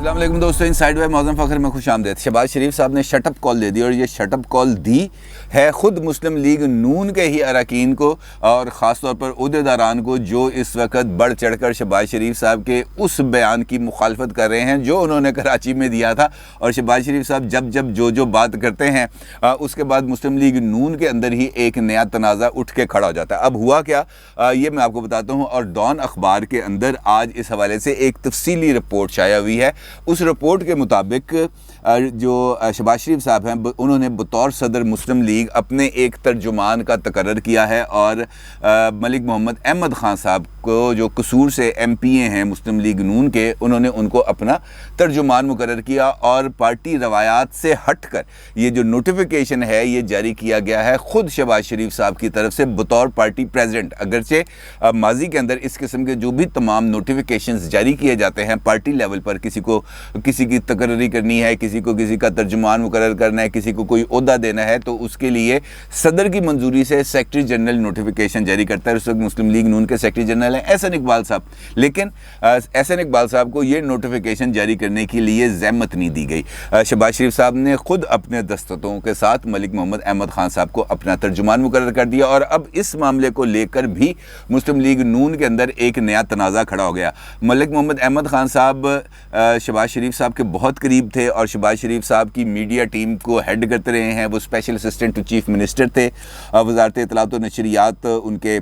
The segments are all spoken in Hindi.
अस्सलाम वालेकुम दोस्तों, इनसाइड बाय मौज़म फ़खर में खुश आमदीद। शहबाज शरीफ साहब ने शटअप कॉल दे दी और ये शटअप कॉल दी है ख़ुद मुस्लिम लीग नून के ही अरकान को और ख़ास तौर पर उहदेदारान को, जो इस वक्त बढ़ चढ़ कर शहबाज शरीफ साहब के उस बयान की मुखालफत कर रहे हैं जो उन्होंने कराची में दिया था। और शहबाज शरीफ साहब जब जो बात करते हैं उसके बाद मुस्लिम लीग नून के अंदर ही एक नया तनाज़ा उठ के खड़ा हो जाता है। अब हुआ क्या ये मैं आपको बताता हूँ। और डॉन अखबार के अंदर आज इस हवाले से एक तफसीली रिपोर्ट शाया हुई है। उस रिपोर्ट के मुताबिक जो शहबाज शरीफ साहब हैं उन्होंने बतौर सदर मुस्लिम लीग अपने एक तर्जुमान का तकर्रर किया है और मलिक मोहम्मद अहमद ख़ान साहब को, जो कसूर से MPA हैं मुस्लिम लीग नून के, उन्होंने उनको अपना तर्जुमान मुकर्रर किया और पार्टी रवायात से हट कर ये जो नोटिफिकेशन है ये जारी किया गया है ख़ुद शहबाज शरीफ साहब की तरफ से बतौर पार्टी प्रेसिडेंट। अगरचे माजी के अंदर इस किस्म के जो भी तमाम नोटिफिकेशंस जारी किए जाते हैं पार्टी लेवल पर, किसी की तकर्री करनी है, किसी का तर्जुमान मुकर्रर करना है, किसी को कोई ओहदा देना है, तो उसके लिए सदर की मंजूरी से सेक्रेटरी जनरल नोटिफिकेशन जारी करता है। उस वक्त मुस्लिम लीग नून के सेक्रेटरी जनरल हैं एहसन इकबाल साहब। लेकिन एहसन इकबाल साहब को ये नोटिफिकेशन जारी करने के लिए ज़हमत नहीं दी गई। शहबाज शरीफ साहब ने खुद अपने दस्तखतों के साथ मलिक मोहम्मद अहमद ख़ान साहब को अपना तर्जुमान मुकर्रर कर दिया। और अब इस मामले को लेकर भी मुस्लिम लीग नून के अंदर एक नया तनाज़ा खड़ा हो गया। मलिक मोहम्मद अहमद ख़ान साहब शहबाज शरीफ साहब के बहुत करीब थे और शहबाज शरीफ साहब की मीडिया टीम को हेड करते रहे हैं। वो special assistant to chief minister थे, वज़ारत इत्तलात व नशरियात उनके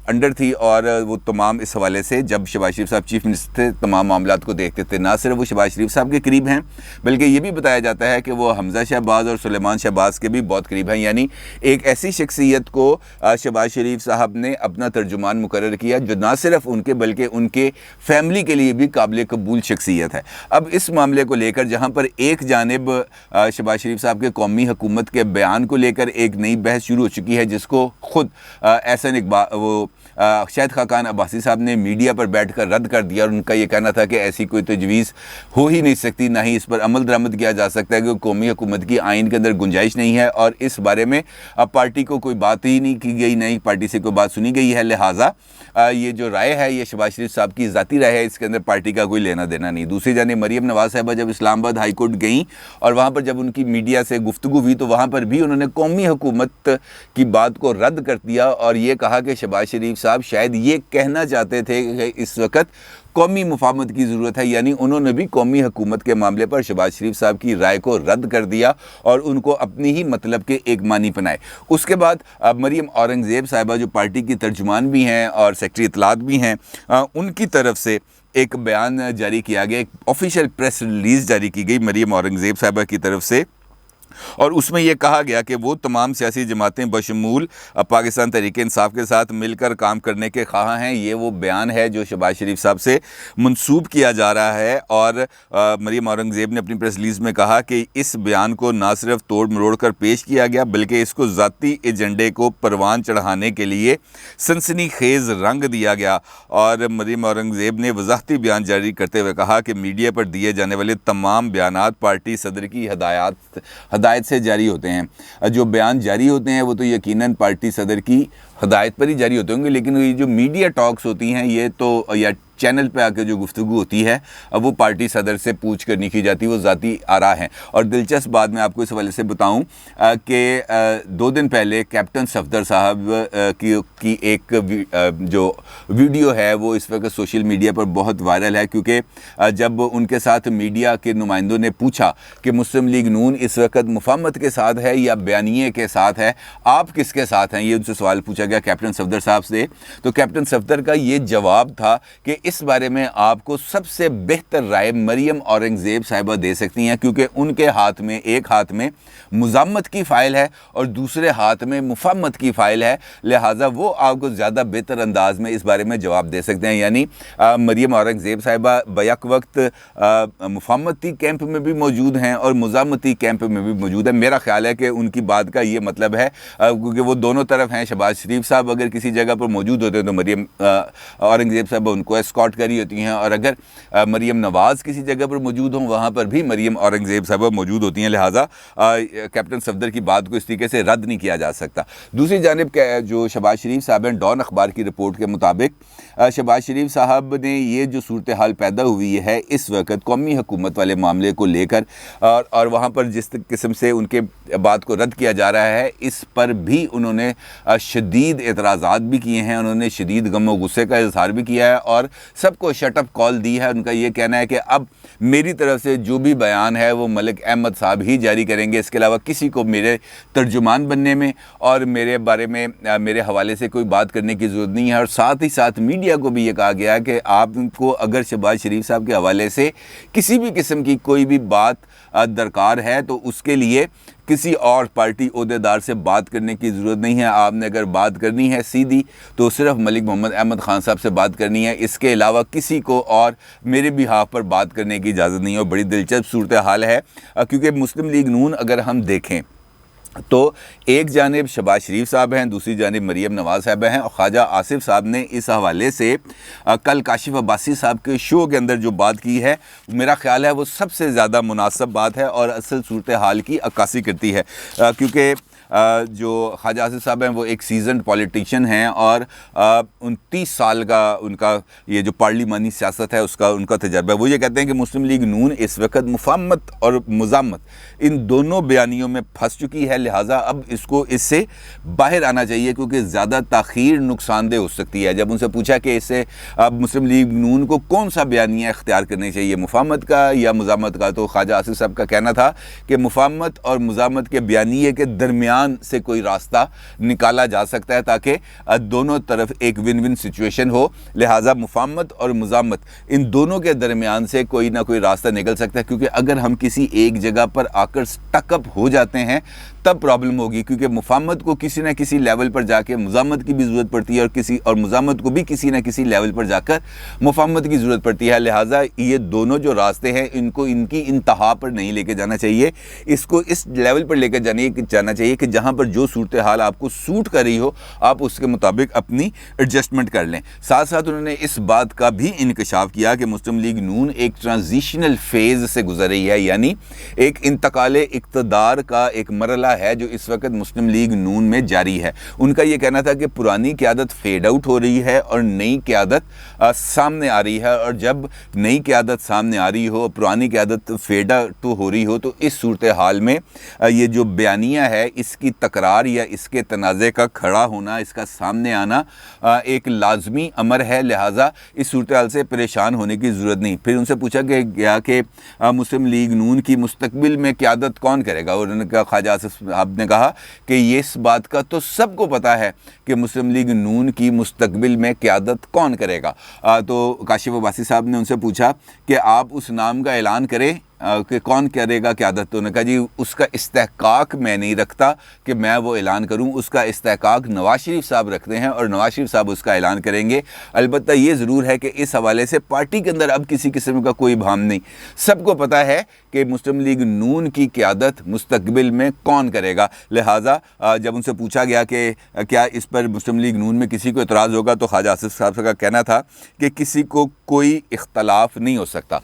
अंडर थी और वो तमाम इस हवाले से जब शहबाज शरीफ साहब चीफ मिनिस्टर थे तमाम मामलात को देखते थे। ना सिर्फ वो शहबाज शरीफ साहब के करीब हैं बल्कि ये भी बताया जाता है कि वो हमज़ा शहबाज और सुलेमान शहबाज के भी बहुत करीब हैं। यानी एक ऐसी शख्सियत को शहबाज शरीफ साहब ने अपना तर्जुमान मुकर्रर किया जो ना सिर्फ उनके बल्कि उनके फैमिली के लिए भी काबिल कबूल शख्सियत है। अब इस मामले को लेकर जहाँ पर एक जानिब शहबाज शरीफ साहब के कौमी हुकूमत के बयान को लेकर एक नई बहस शुरू हो चुकी है जिसको खुद एहसन इकबाल शाहिद खाकान अब्बासी साहब ने मीडिया पर बैठकर रद्द कर दिया और उनका ये कहना था कि ऐसी कोई तजवीज़ हो ही नहीं सकती, ना ही इस पर अमल दरामद किया जा सकता है, कि कौमी हुकूमत की आइन के अंदर गुंजाइश नहीं है और इस बारे में अब पार्टी को कोई बात ही नहीं की गई, नहीं पार्टी से कोई बात सुनी गई है। लिहाजा ये जो राय है ये शहबाज शरीफ साहब की ज़ाती राय है, इसके अंदर पार्टी का कोई लेना देना नहीं। दूसरी जानिब मरीम नवाज़ साहबा जब इस्लामाबाद हाई कोर्ट गई और वहाँ पर जब उनकी मीडिया से गुफ्तगू हुई तो वहाँ पर भी उन्होंने कौमी हुकूमत की बात को रद्द कर दिया और ये कहा कि शहबाज शरीफ साहब शायद ये कहना चाहते थे कि इस वक्त कौमी मुफाहमत की ज़रूरत है। यानी उन्होंने भी कौमी हुकूमत के मामले पर शहबाज शरीफ साहब की राय को रद्द कर दिया और उनको अपनी ही मतलब के एक मानी बनाए। उसके बाद मरीम औरंगज़ेब साहिबा जो पार्टी की तर्जुमान भी हैं और सेक्रेटरी इत्तलात भी हैं, उनकी तरफ से एक बयान जारी किया गया, एक ऑफिशियल प्रेस रिलीज़ जारी की गई मरीम औरंगज़ेब साहिबा की तरफ से और उसमें यह कहा गया कि वो तमाम सियासी जमातें बशमूल पाकिस्तान तहरीक इंसाफ के साथ मिलकर काम करने के ख्वाह हैं। ये वो बयान है जो शहबाज शरीफ साहब से मंसूब किया जा रहा है और मरीम औरंगज़ेब ने अपनी प्रेस रिलीज़ में कहा कि इस बयान को ना सिर्फ तोड़ मरोड़ कर पेश किया गया बल्कि इसको ज़ाती एजेंडे को परवान चढ़ाने के लिए सनसनीखेज़ रंग दिया गया। और मरीम औरंगज़ेब ने वजाहती बयान जारी करते हुए कहा कि मीडिया पर दिए जाने वाले तमाम बयानात पार्टी सदर की हदायत से जारी होते हैं। जो बयान जारी होते हैं वो तो यकीनन पार्टी सदर की हदायत पर ही जारी होते होंगे, लेकिन ये जो मीडिया टॉक्स होती हैं ये तो या चैनल पे आकर जो गुफ्तगू होती है अब वो पार्टी सदर से पूछ कर नहीं की जाती, वो ज़ाती आरा हैं। और दिलचस्प बात मैं आपको इस हवाले से बताऊं कि 2 दिन पहले कैप्टन सफदर साहब की एक जो वीडियो है वो इस वक्त सोशल मीडिया पर बहुत वायरल है, क्योंकि जब उनके साथ मीडिया के नुमाइंदों ने पूछा कि मुस्लिम लीग नून इस वक्त मुफाहमत के साथ है या बयानिए के साथ है, आप किसके साथ हैं, ये उनसे सवाल पूछा गया कैप्टन सफदर साहब से। तो कैप्टन सफदर का ये जवाब था कि इस बारे में आपको सबसे बेहतर राय मरीम औरंगज़ेब साहिबा दे सकती हैं, क्योंकि उनके हाथ में एक हाथ में मुज़ामत की फ़ाइल है और दूसरे हाथ में मुफाहमत की फ़ाइल है। लिहाजा वो आपको ज़्यादा बेहतर अंदाज में इस बारे में जवाब दे सकते हैं। यानी मरीम औरंगज़ेब साहिबा बैक वक्त मुफाहमती कैंप में भी मौजूद हैं और मुज़ामती कैंप में भी मौजूद है। मेरा ख्याल है कि उनकी बात का ये मतलब है क्योंकि वो दोनों तरफ हैं। शहबाज शरीफ साहब अगर किसी जगह पर मौजूद होते हैं तो मरीम औरंगज़ेब साहिबा उनको एस्कॉर्ट कर रही होती हैं, और अगर मरीम नवाज़ किसी जगह पर मौजूद हों वहाँ पर भी मरीम औरंगज़ेब साहबा मौजूद होती हैं। लिहाजा कैप्टन सफदर की बात को इस तरीके से रद्द नहीं किया जा सकता। दूसरी जानिब जो शहबाज शरीफ साहब हैं, डॉन अखबार की रिपोर्ट के मुताबिक शहबाज शरीफ साहब ने ये जो सूरत हाल पैदा हुई है इस वक्त कौमी हुकूमत वाले मामले को लेकर, और वहाँ पर जिस किस्म से उनके बात को रद्द किया जा रहा है, इस पर भी उन्होंने शदीद एतराज़ात भी किए हैं, उन्होंने शदीद गम और गुस्से का इजहार भी किया है और सबको शटअप कॉल दी है। उनका ये कहना है कि अब मेरी तरफ से जो भी बयान है वो मलिक अहमद साहब ही जारी करेंगे, इसके अलावा किसी को मेरे तर्जुमान बनने में और मेरे बारे में मेरे हवाले से कोई बात करने की ज़रूरत नहीं है। और साथ ही साथ मीडिया को भी ये कहा गया कि आपको अगर शहबाज शरीफ साहब के हवाले से किसी भी किस्म की कोई भी बात दरकार है तो उसके लिए किसी और पार्टी ओहदेदार से बात करने की ज़रूरत नहीं है। आपने अगर बात करनी है सीधी तो सिर्फ मलिक मोहम्मद अहमद ख़ान साहब से बात करनी है, इसके अलावा किसी को और मेरे बिहाफ पर बात करने की इजाज़त नहीं है। और बड़ी दिलचस्प सूरत हाल है, क्योंकि मुस्लिम लीग नून अगर हम देखें तो एक जानिब शहबाज शरीफ साहब हैं, दूसरी जानिब मरीम नवाज़ साहब हैं, और ख्वाजा आसिफ साहब ने इस हवाले से कल काशिफ अब्बासी साहब के शो के अंदर जो बात की है, मेरा ख्याल है वो सबसे ज़्यादा मुनासिब बात है और असल सूरत हाल की अक्कासी करती है। क्योंकि जो ख्वाजा आसिफ साहब हैं वो एक सीजन्ड पॉलिटिशियन हैं और 29 साल का उनका ये जो पार्लिमानी सियासत है उसका उनका तजर्बा है। वो ये कहते हैं कि मुस्लिम लीग नून इस वक्त मुफाहमत और मुज़ामत इन दोनों बयानियों में फंस चुकी है, लिहाजा अब इसको इससे बाहर आना चाहिए क्योंकि ज़्यादा ताख़ीर नुकसानदेह हो सकती है। जब उनसे पूछा कि इससे अब मुस्लिम लीग नून को कौन सा बयानिया इख्तियार करनी चाहिए, मुफाहमत का या मुज़ामत का, तो ख्वाजा आसिफ साहब का कहना था कि मुफाहमत और मुज़ामत के बयानिए के दरमियान से कोई रास्ता निकाला जा सकता है ताकि दोनों तरफ एक विन विन सिचुएशन हो। लिहाजा मुफाहमत और मुज़ामत इन दोनों के दरमियान से कोई ना कोई रास्ता निकल सकता है, क्योंकि अगर हम किसी एक जगह पर आकर स्टकअप हो जाते हैं तब प्रॉब्लम होगी, क्योंकि मुफाहमत को किसी ना किसी लेवल पर जाके मुज़ामत की भी ज़रूरत पड़ती है और मुज़ामत को भी किसी ना किसी लेवल पर जाकर मुफाहमत की ज़रूरत पड़ती है। लिहाजा ये दोनों जो रास्ते हैं इनको इनकी इंतहा पर नहीं लेके जाना चाहिए, इसको इस लेवल पर लेकर जाना चाहिए कि जहाँ पर जो सूरत हाल आपको सूट कर रही हो आप उसके मुताबिक अपनी एडजस्टमेंट कर लें। साथ साथ उन्होंने इस बात का भी इंकशाफ किया कि मुस्लिम लीग नून एक ट्रांजिशनल फेज़ से गुजर रही है, यानी एक इंतकाले इक़्तिदार का एक मरला है जो इस वक्त मुस्लिम लीग नून में जारी है। उनका यह कहना था कि पुरानी क़यादत फेड आउट हो रही है और नई क़यादत सामने आ रही है, और जब नई क़यादत सामने आ रही हो, पुरानी क़यादत फेड आउट हो रही हो, तो इस सूरत हाल में ये जो बयानिया है इसकी तकरार या इसके तनाज़े का खड़ा होना, इसका सामने आना एक लाजमी अमर है। लिहाजा इस सूरत हाल से परेशान होने की ज़रूरत नहीं। फिर उनसे पूछा गया कि मुस्लिम लीग नून की मुस्तकबिल में क़यादत कौन करेगा, और उन्होंने कहा, ख्वाजा आसिफ साहब ने कहा कि ये इस बात का तो सबको पता है कि मुस्लिम लीग नून की मुस्तकबिल में क़यादत कौन करेगा। तो काशिफ अब्बासी साहब ने उनसे पूछा कि आप उस नाम का ऐलान करें कि कौन करेगा क़यादत, तो उन्होंने कहा जी उसका इस्तेहकाक मैं नहीं रखता कि मैं वो ऐलान करूं, उसका इस्तेहकाक नवाज़ शरीफ साहब रखते हैं और नवाज़ शरीफ साहब उसका ऐलान करेंगे। अलबत्ता ये ज़रूर है कि इस हवाले से पार्टी के अंदर अब किसी किस्म का कोई भाम नहीं, सबको पता है कि मुस्लिम लीग नून की क़यादत मुस्तकबिल में कौन करेगा। लिहाजा जब उनसे पूछा गया कि क्या इस पर मुस्लिम लीग नून में किसी को एतराज़ होगा, तो ख्वाजा आसिफ साहब का कहना था कि किसी को कोई इख्तलाफ नहीं हो सकता।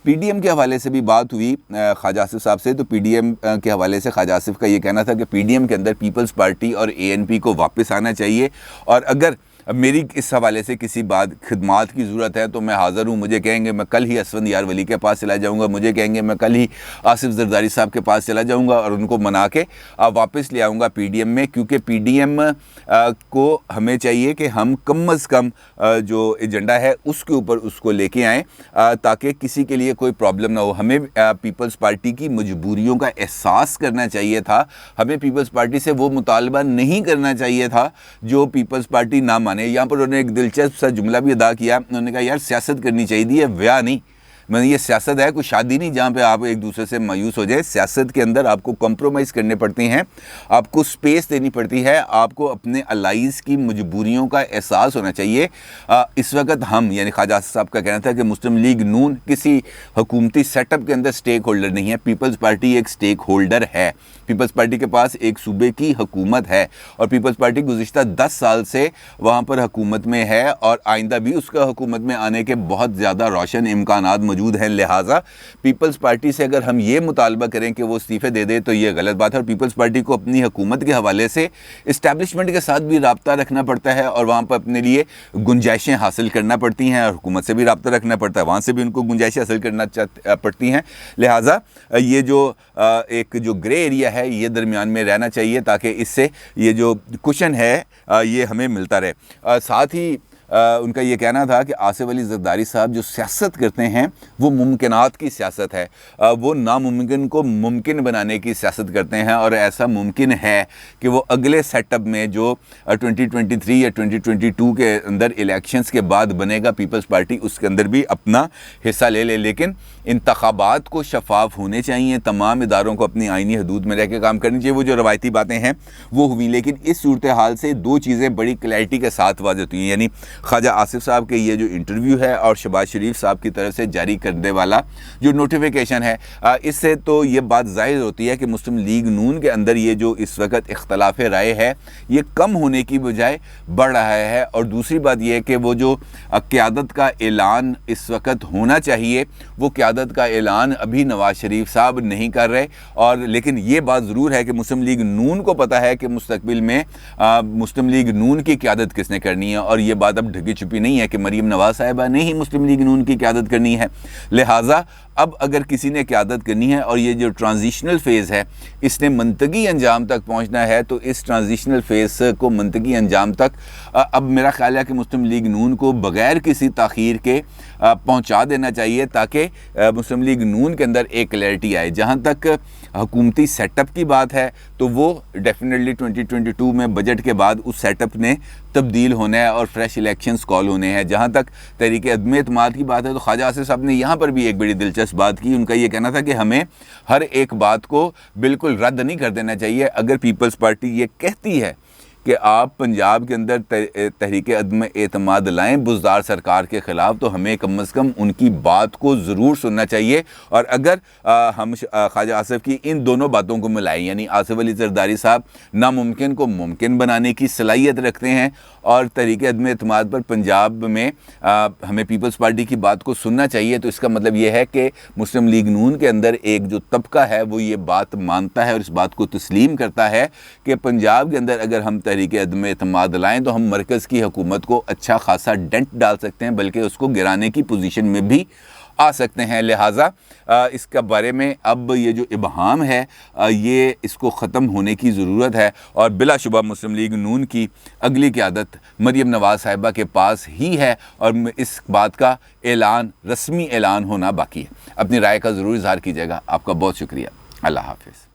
PDM के हवाले से भी बात हुई ख्वाजा आसिफ साहब से, तो PDM के हवाले से ख्वाजा आसिफ का ये कहना था कि PDM के अंदर पीपल्स पार्टी और ANP को वापस आना चाहिए, और अगर मेरी इस हवाले से किसी बात खिदमात की ज़रूरत है तो मैं हाज़िर हूँ। मुझे कहेंगे मैं कल ही असफंद यार वली के पास चला जाऊँगा, मुझे कहेंगे मैं कल ही आसिफ जरदारी साहब के पास चला जाऊँगा और उनको मना के वापस ले आऊँगा PDM में, क्योंकि PDM को हमें चाहिए कि हम कम अज़ कम जो एजेंडा है उसके ऊपर उसको लेके आएँ ताकि किसी के लिए कोई प्रॉब्लम ना हो। हमें पीपल्स पार्टी की मजबूरियों का एहसास करना चाहिए था, हमें पीपल्स पार्टी से वो मुतालबा नहीं करना चाहिए था जो पीपल्स पार्टी ना माने। यहाँ पर उन्होंने एक दिलचस्प सा जुमला भी अदा किया, उन्होंने कहा यार सियासत करनी चाहिए, ब्याह नहीं। मतलब ये सियासत है, कोई शादी नहीं जहाँ पे आप एक दूसरे से मायूस हो जाए। सियासत के अंदर आपको कॉम्प्रोमाइज़ करने पड़ती हैं, आपको स्पेस देनी पड़ती है, आपको अपने अलाइज़ की मजबूरियों का एहसास होना चाहिए। इस वक्त हम यानी ख्वाजा आसिफ साहब का कहना था कि मुस्लिम लीग नून किसी हुकूमती सेटअप के अंदर स्टेक होल्डर नहीं है। पीपल्स पार्टी एक स्टेक होल्डर है। पीपल्स पार्टी के पास एक सूबे की हुकूमत है और पीपल्स पार्टी गुज़िश्ता 10 साल से वहाँ पर हुकूमत में है और आइंदा भी उसका हुकूमत में आने के बहुत ज़्यादा रोशन इम्कानात मौजूद हैं। लिहाजा पीपल्स पार्टी से अगर हम ये मुतालबा करें कि वो इस्तीफ़े दे दे तो ये गलत बात है। और पीपल्स पार्टी को अपनी हुकूमत के हवाले से इस्टेब्लिशमेंट के साथ भी रब्ता रखना पड़ता है और वहाँ पर अपने लिए गुंजाइशें हासिल करना पड़ती हैं और हुकूमत से भी रब्ता रखना पड़ता है, वहाँ से भी उनको गुंजाइशें हासिल करना पड़ती हैं। लिहाजा ये जो एक जो ग्रे एरिया है ये दरमियान में रहना चाहिए ताकि इससे ये जो कुशन है ये हमें मिलता रहे। साथ ही उनका ये कहना था कि आसिफ अली ज़रदारी साहब जो सियासत करते हैं वो मुमकिनात की सियासत है, वो नामुमकिन को मुमकिन बनाने की सियासत करते हैं और ऐसा मुमकिन है कि वो अगले सेटअप में जो 2023 या 2022 के अंदर इलेक्शंस के बाद बनेगा पीपल्स पार्टी, उसके अंदर भी अपना हिस्सा ले ले। लेकिन इंतखाबात को शफाफ होने चाहिए, तमाम इदारों को अपनी आइनी हदूद में रह के काम करनी चाहिए। वो जो रवायती बातें हैं वो हुई, लेकिन इस सूरत हाल से दो चीज़ें बड़ी क्लैरिटी के साथ वाज़ेह होती हैं, यानी ख्वाजा आसिफ साहब के ये जो इंटरव्यू है और शहबाज शरीफ साहब की तरफ से जारी करने वाला जो नोटिफिकेशन है, इससे तो ये बात ज़ाहिर होती है कि मुस्लिम लीग नून के अंदर ये जो इस वक्त इख्तलाफ राय है ये कम होने की बजाय बढ़ रहा है। और दूसरी बात यह है कि वो जो क़यादत का ऐलान इस वक्त होना चाहिए वो क़यादत का ऐलान अभी नवाज़ शरीफ साहब नहीं कर रहे। और लेकिन ये बात ज़रूर है कि मुस्लिम लीग नून को पता है कि मुस्तकबिल में मुस्लिम लीग नून की क़यादत किसने करनी है और ये बात अब ढकी छुपी नहीं है कि मरीम नवाज़ साहिबा ने ही मुस्लिम लीग नून की क़यादत करनी है। लिहाजा अब अगर किसी ने क़यादत करनी है और ये जो ट्रांजिशनल फ़ेज़ है इसने मंतकी अंजाम तक पहुँचना है तो इस ट्रांजिशनल फ़ेज़ को मंतकी अंजाम तक अब मेरा ख्याल है कि मुस्लिम लीग नून को बग़ैर किसी ताख़ीर के पहुँचा देना चाहिए ताकि मुस्लिम लीग नून के अंदर एक क्लैरिटी आए। जहाँ तक हुकूमती सेटअप की बात है तो वो डेफिनेटली 2022 में बजट के बाद उस सेटअप ने तब्दील होना है और फ्रेश इलेक्शंस कॉल होने हैं। जहाँ तक तहरीक अदम एतमाद की बात है तो ख्वाजा आसिफ साहब ने यहाँ पर भी एक बड़ी दिलचस्प बात की। उनका ये कहना था कि हमें हर एक बात को बिल्कुल रद्द नहीं कर देना चाहिए। अगर पीपल्स पार्टी ये कहती है कि आप पंजाब के अंदर तहरीक अदम एतमाद लाएँ बुज़दार सरकार के ख़िलाफ़ तो हमें कम अज़ कम उनकी बात को ज़रूर सुनना चाहिए। और अगर हम ख्वाजा आसिफ की इन दोनों बातों को मिलाएं, यानी आसिफ अली ज़रदारी साहब नामुमकिन को मुमकिन बनाने की सलाहियत रखते हैं और तहरीक अदम एतमाद पर पंजाब में हमें पीपल्स पार्टी की बात को सुनना चाहिए, तो इसका मतलब ये है कि मुस्लिम लीग नून के अंदर एक जो तबका है वो ये बात मानता है और इस बात को तस्लीम करता है कि पंजाब के अंदर अगर हम तहरीक अदम एतमाद लाएँ तो हम मरकज़ की हुकूमत को अच्छा खासा डेंट डाल सकते हैं, बल्कि उसको गिराने की पोजीशन में भी आ सकते हैं। लिहाजा इसका बारे में अब ये जो इबहाम है ये इसको ख़त्म होने की ज़रूरत है और बिलाशुबा मुस्लिम लीग नून की अगली क़यादत मरीम नवाज़ साहिबा के पास ही है और इस बात का ऐलान, रस्मी ऐलान होना बाकी है। अपनी राय का ज़रूर इज़हार कीजिएगा। आपका बहुत शुक्रिया। अल्लाह हाफ़िज़।